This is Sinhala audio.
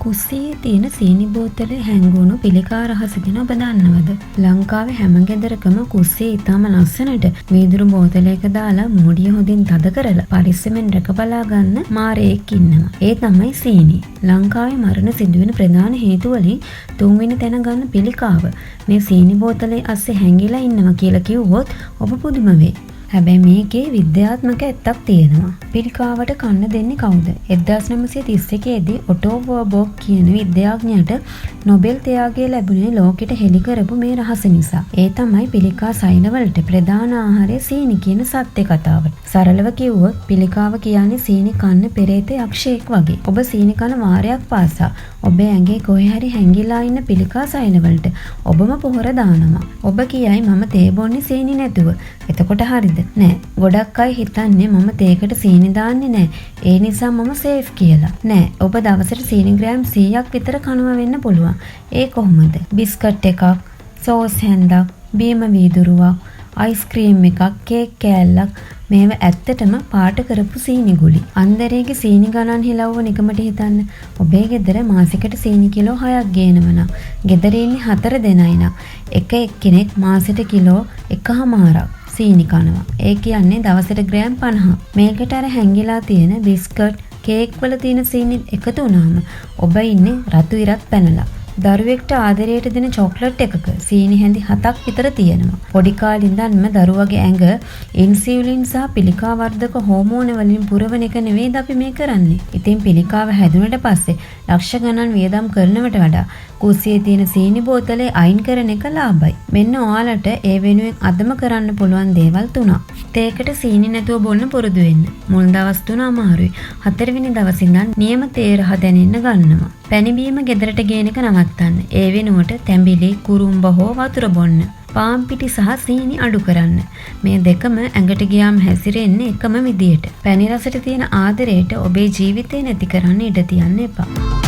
කුස්සියේ තියෙන සීනි බෝතලේ හැංගුණු පිළිකා රහස ගැන ඔබ දන්නවද? ලංකාවේ හැම ගෙදරකම කුස්සියේ ඉතාම ලස්සනට වීදුරු බෝතලයක දාලා මූඩිය හොඳින් තද කරලා පරිස්සමෙන් රැක බලා ගන්න මාරයෙක් ඉන්නවා. ඒ තමයි සීනි. ලංකාවේ මරණ සිදුවෙන ප්‍රධාන හේතු වලින් තුන්වෙනි තැන ගන්න පිළිකාව මේ සීනි බෝතලේ අස්සේ හැංගිලා ඉන්නවා කියලා කිව්වොත් ඔබ පුදුම වෙයි. හැබැයි මේකේ විද්‍යාත්මක ඇත්තක් තියෙනවා. පිළිකාවට කන්න දෙන්නේ කවුද? 1931 දී ඔටෝ වර්බෝක් කියන විද්‍යාඥයාට නොබෙල් ත්‍යාගය ලැබුණේ ලෝකෙට හෙළි කරපු මේ රහස නිසා. ඒ තමයි පිළිකා සෛලවලට ප්‍රධාන ආහාරය සීනි කියන සත්‍ය කතාව. සරලව කිව්වොත් පිළිකාව කියන්නේ සීනි කන්න පෙරේත යක්ෂයෙක් වගේ. ඔබ සීනි කන වාරයක් පාසා ඔබේ ඇඟේ කොහේ හරි හැංගිලා ඉන්න පිළිකා සෛලවලට ඔබම පොහොර දානවා. ඔබ කියයි මම තේ බොන්නේ සීනි නැතුව. එතකොට හරිද? නෑ. ගොඩක් අය හිතන්නේ මම තේකට සීනි දාන්නේ නෑ. ඒ නිසා මම සේෆ් කියලා. නෑ. ඔබ දවසට සීනි ග්‍රෑම් 100ක් විතර කනවා වෙන්න පුළුවන්. ඒ කොහොමද? බිස්කට් එකක්, සෝස් හැන්දක්, බීම වීදුරුවක්, අයිස්ක්‍රීම් එකක්, කේක් කෑල්ලක් මේව ඇත්තටම පාට කරපු සීනි ගුලි. අන්දරේගේ සීනි ගණන් හිලව්ව නිකමට හිතන්න. ඔබේ ගෙදර මාසෙකට සීනි කිලෝ 6ක් ගේනවනම්, ගෙදර ඉන්නේ 4 දෙනයි නම් එක එක්කෙනෙක් මාසෙට කිලෝ 1.5ක් සීනි කනවා. ඒ කියන්නේ දවසට ග්‍රෑම් 50. මේකට අර හැංගිලා තියෙන බිස්කට්, කේක් වල තියෙන සීනි එකතු වුණාම ඔබ ඉන්නේ රතු ඉරත් පැනලා. දරුවෙක්ට ආදරයට දෙන චොක්ලට් එකක සීනි හැඳි 7ක් විතර තියෙනවා. පොඩි කාලේ ඉඳන්ම දරුවගේ ඇඟ ඉන්සියුලින් සහ පිළිකා වර්ධක හෝමෝන වලින් පුරවන එක නෙවෙයිද අපි මේ කරන්නේ. ඉතින් පිළිකාව හැදුනට පස්සේ ලක්ෂ ගණන් වියදම් කරනවට වඩා කුස්සියේ තියෙන සීනි බෝතලේ අයින් කරන එක ලාභයි. මෙන්න ඔයාලට ඒ වෙනුවෙන් අදම කරන්න පුළුවන් දේවල් 3ක්. තේකට සීනි නැතුව බොන්න පුරුදු වෙන්න. මුල් දවස් 3 අමාරුයි. 4 වෙනි දවස් ඉඳන් නියම තේ රහ දැනෙන්න ගන්නවා. පැණිබීම ගෙදරට ගේන එක නවත්තන්න. ඒ වෙනුවට තැඹිලි, කුරුම්බ හෝ වතුර බොන්න. පාන් පිටි සහ සීනි අඩු කරන්න. මේ දෙකම ඇඟට ගියාම හැසිරෙන්නේ එකම විදියට. පැණි රසට තියෙන ආදරයට ඔබේ ජීවිතේ නැති කරන්න ඉඩ තියන්න එපා.